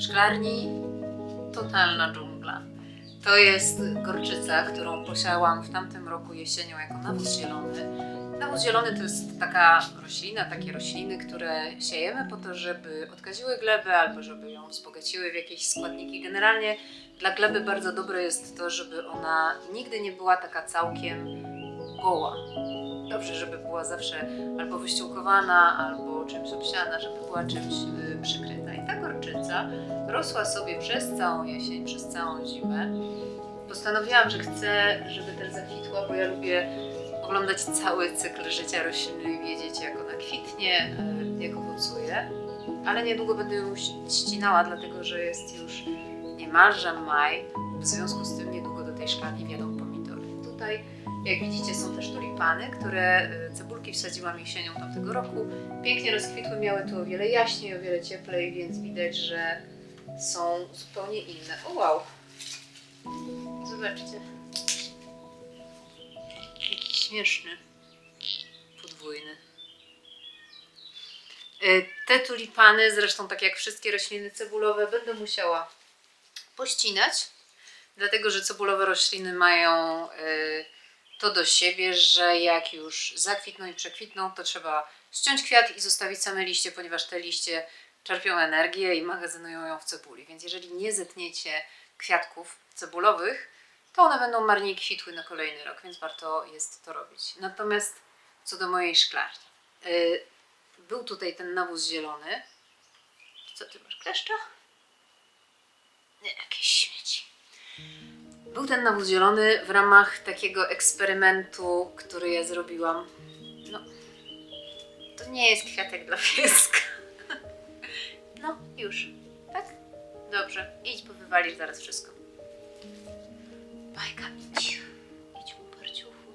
szklarni totalna dżungla. To jest gorczyca, którą posiałam w tamtym roku jesienią jako nawóz zielony. Nawóz zielony to jest taka roślina, takie rośliny, które siejemy po to, żeby odkaziły glebę albo żeby ją wzbogaciły w jakieś składniki. Generalnie dla gleby bardzo dobre jest to, żeby ona nigdy nie była taka całkiem goła. Dobrze, żeby była zawsze albo wyściółkowana, albo czymś obsiana, żeby była czymś przykryta. I ta gorczyca rosła sobie przez całą jesień, przez całą zimę. Postanowiłam, że chcę, żeby też zakwitła, bo ja lubię oglądać cały cykl życia rośliny i wiedzieć, jak ona kwitnie, jak owocuje. Ale niedługo będę ją ścinała, dlatego że jest już niemalże maj. W związku z tym niedługo do tej szklarni wjadą pomidory. Tutaj, jak widzicie, są też tulipany, które cebulki wsadziłam jesienią tamtego roku. Pięknie rozkwitły, miały tu o wiele jaśniej, o wiele cieplej, więc widać, że są zupełnie inne. O wow! Zobaczcie. Jaki śmieszny. Podwójny. Te tulipany, zresztą tak jak wszystkie rośliny cebulowe, będę musiała pościnać, dlatego że cebulowe rośliny mają to do siebie, że jak już zakwitną i przekwitną, to trzeba ściąć kwiat i zostawić same liście, ponieważ te liście czerpią energię i magazynują ją w cebuli. Więc jeżeli nie zetniecie kwiatków cebulowych, to one będą marnie kwitły na kolejny rok, więc warto jest to robić. Natomiast co do mojej szklarni. Był tutaj ten nawóz zielony. Co ty masz, kleszcza? Nie, jakieś śmieci. Był ten nawóz zielony w ramach takiego eksperymentu, który ja zrobiłam. No, to nie jest kwiatek dla pieska. No, już. Tak? Dobrze. Idź, bo wywalisz zaraz wszystko. Bajka, idź. Idź, uparciuchu.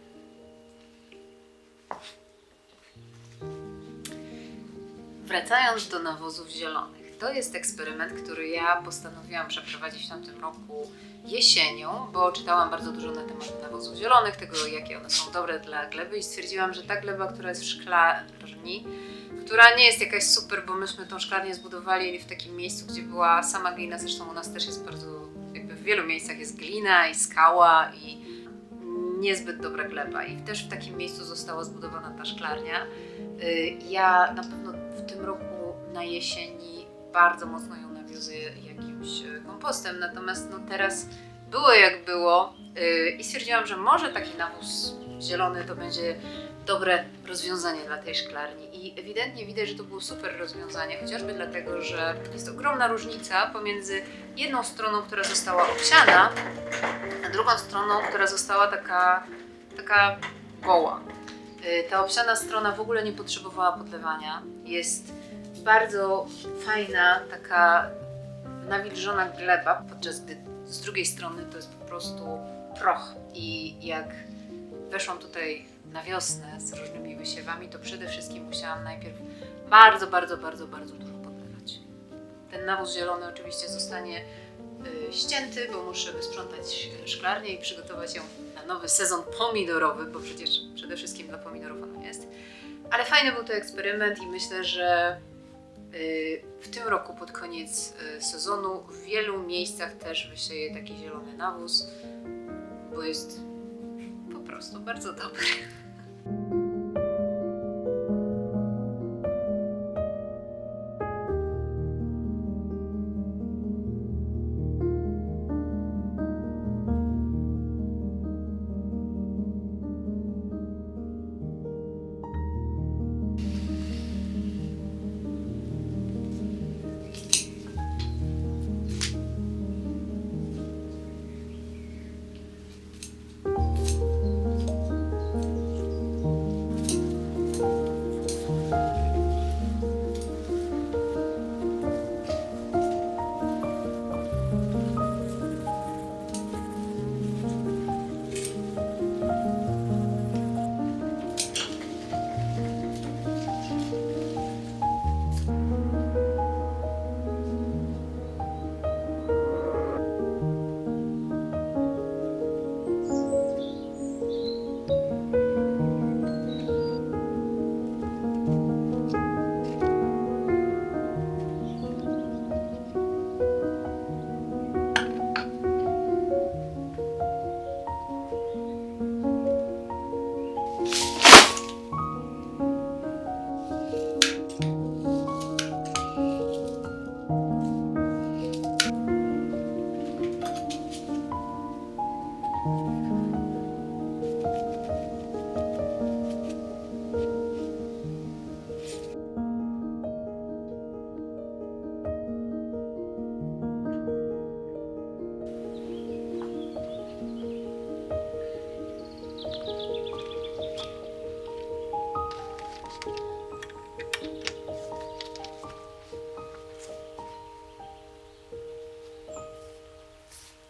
Wracając do nawozów zielonych. To jest eksperyment, który ja postanowiłam przeprowadzić w tamtym roku jesienią, bo czytałam bardzo dużo na temat nawozów zielonych, tego jakie one są dobre dla gleby i stwierdziłam, że ta gleba, która jest w szklarni, która nie jest jakaś super, bo myśmy tą szklarnię zbudowali w takim miejscu, gdzie była sama glina, zresztą u nas też jest bardzo, jakby w wielu miejscach jest glina i skała i niezbyt dobra gleba i też w takim miejscu została zbudowana ta szklarnia. Ja na pewno w tym roku na jesieni bardzo mocno ją nawiozę jakimś kompostem, natomiast no teraz było jak było i stwierdziłam, że może taki nawóz zielony to będzie dobre rozwiązanie dla tej szklarni i ewidentnie widać, że to było super rozwiązanie, chociażby dlatego, że jest ogromna różnica pomiędzy jedną stroną, która została obsiana, a drugą stroną, która została taka goła. Ta obsiana strona w ogóle nie potrzebowała podlewania. Jest bardzo fajna, taka nawilżona gleba, podczas gdy z drugiej strony to jest po prostu proch. I jak weszłam tutaj na wiosnę z różnymi wysiewami, to przede wszystkim musiałam najpierw bardzo dużo podlewać. Ten nawóz zielony oczywiście zostanie ścięty, bo muszę wysprzątać szklarnię i przygotować ją na nowy sezon pomidorowy, bo przecież przede wszystkim dla pomidorów ono jest. Ale fajny był to eksperyment i myślę, że w tym roku pod koniec sezonu w wielu miejscach też wysieję taki zielony nawóz, bo jest po prostu bardzo dobry.